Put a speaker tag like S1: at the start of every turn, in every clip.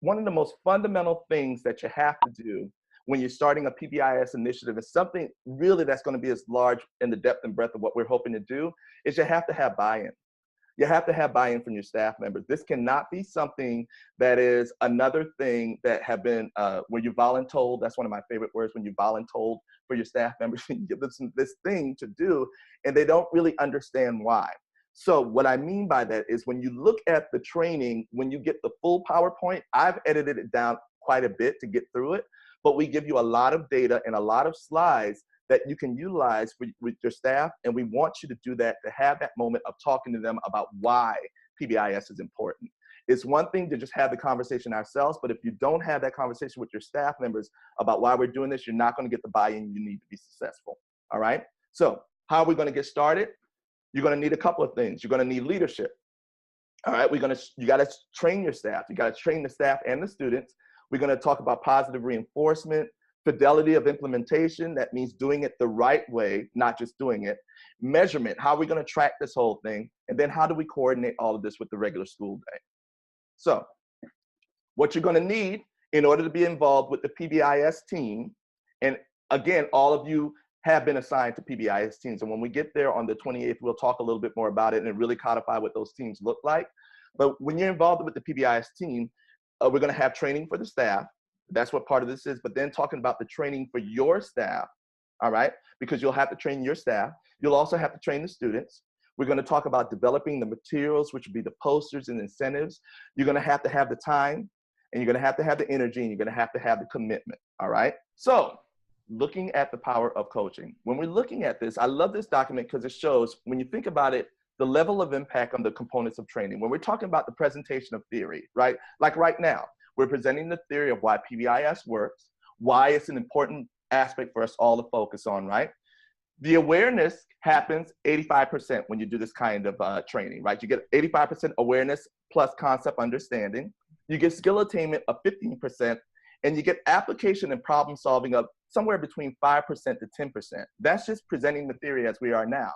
S1: one of the most fundamental things that you have to do when you're starting a PBIS initiative is something really that's going to be as large in the depth and breadth of what we're hoping to do, is you have to have buy-in. You have to have buy-in from your staff members. This cannot be something that is another thing that have been, where you voluntold, that's one of my favorite words, when you voluntold for your staff members, you give them this thing to do, and they don't really understand why. So what I mean by that is when you look at the training, when you get the full PowerPoint, I've edited it down quite a bit to get through it, but we give you a lot of data and a lot of slides that you can utilize with your staff, and we want you to do that, to have that moment of talking to them about why PBIS is important. It's one thing to just have the conversation ourselves, but if you don't have that conversation with your staff members about why we're doing this, you're not going to get the buy-in you need to be successful, all right? So how are we going to get started? You're going to need a couple of things. You're going to need leadership, all right? You got to train your staff. You got to train the staff and the students. We're going to talk about positive reinforcement, fidelity of implementation, that means doing it the right way, not just doing it. Measurement, how are we going to track this whole thing? And then how do we coordinate all of this with the regular school day? So what you're going to need in order to be involved with the PBIS team, and again, all of you have been assigned to PBIS teams. And when we get there on the 28th, we'll talk a little bit more about it and really codify what those teams look like. But when you're involved with the PBIS team, we're going to have training for the staff. That's what part of this is, but then talking about the training for your staff, all right? Because you'll have to train your staff. You'll also have to train the students. We're going to talk about developing the materials, which would be the posters and incentives. You're going to have the time, and you're going to have the energy, and you're going to have the commitment, all right? So looking at the power of coaching. When we're looking at this, I love this document because it shows, when you think about it, the level of impact on the components of training. When we're talking about the presentation of theory, right? Like right now, we're presenting the theory of why PBIS works, why it's an important aspect for us all to focus on, right? The awareness happens 85% when you do this kind of training, right? You get 85% awareness plus concept understanding. You get skill attainment of 15%, and you get application and problem solving of somewhere between 5% to 10%. That's just presenting the theory as we are now.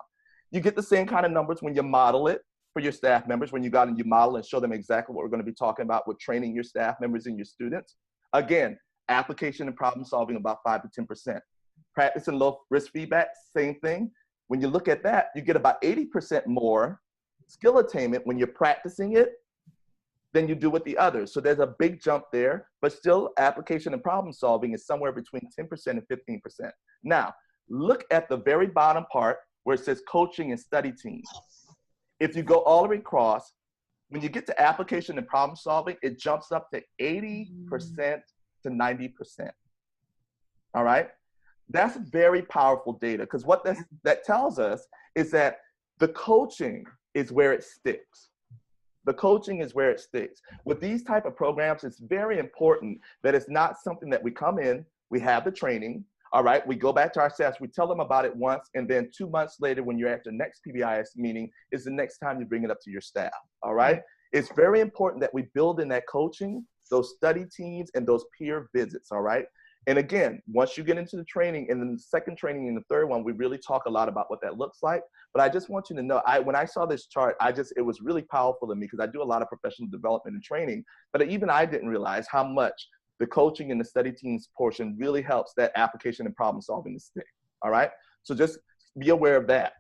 S1: You get the same kind of numbers when you model it for your staff members, when you got and you model and show them exactly what we're going to be talking about with training your staff members and your students. Again, application and problem solving about 5 to 10%. Practice and low risk feedback, same thing. When you look at that, you get about 80% more skill attainment when you're practicing it than you do with the others. So there's a big jump there, but still application and problem solving is somewhere between 10% and 15%. Now, look at the very bottom part where it says coaching and study teams. If you go all the way across, when you get to application and problem solving, it jumps up to 80% to 90%. All right? That's very powerful data, because what that tells us is that the coaching is where it sticks. The coaching is where it sticks. With these type of programs, it's very important that it's not something that we come in, we have the training, all right, we go back to our staff, we tell them about it once, and then 2 months later, when you're at the next PBIS meeting, is the next time you bring it up to your staff, all right? It's very important that we build in that coaching, those study teams, and those peer visits, all right? And again, once you get into the training, and then the second training and the third one, we really talk a lot about what that looks like. But I just want you to know, when I saw this chart, it was really powerful to me, because I do a lot of professional development and training, but even I didn't realize how much the coaching and the study teams portion really helps that application and problem solving to stick, all right? So just be aware of that.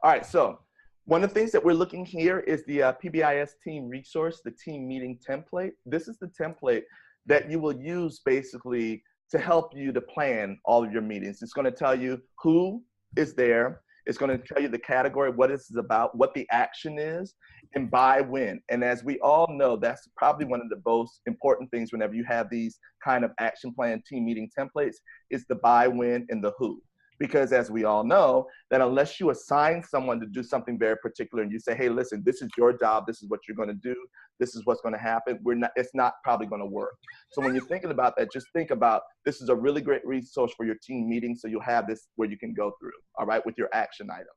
S1: All right, so one of the things that we're looking here is the PBIS team resource, the team meeting template. This is the template that you will use basically to help you to plan all of your meetings. It's gonna tell you who is there. It's gonna tell you the category, what this is about, what the action is, and by when. And as we all know, that's probably one of the most important things whenever you have these kind of action plan team meeting templates, is the by, when, and the who. Because as we all know, that unless you assign someone to do something very particular and you say, hey, listen, this is your job, this is what you're gonna do, this is what's gonna happen, it's not probably gonna work. So when you're thinking about that, just think about, this is a really great resource for your team meeting, so you'll have this where you can go through, all right, with your action items.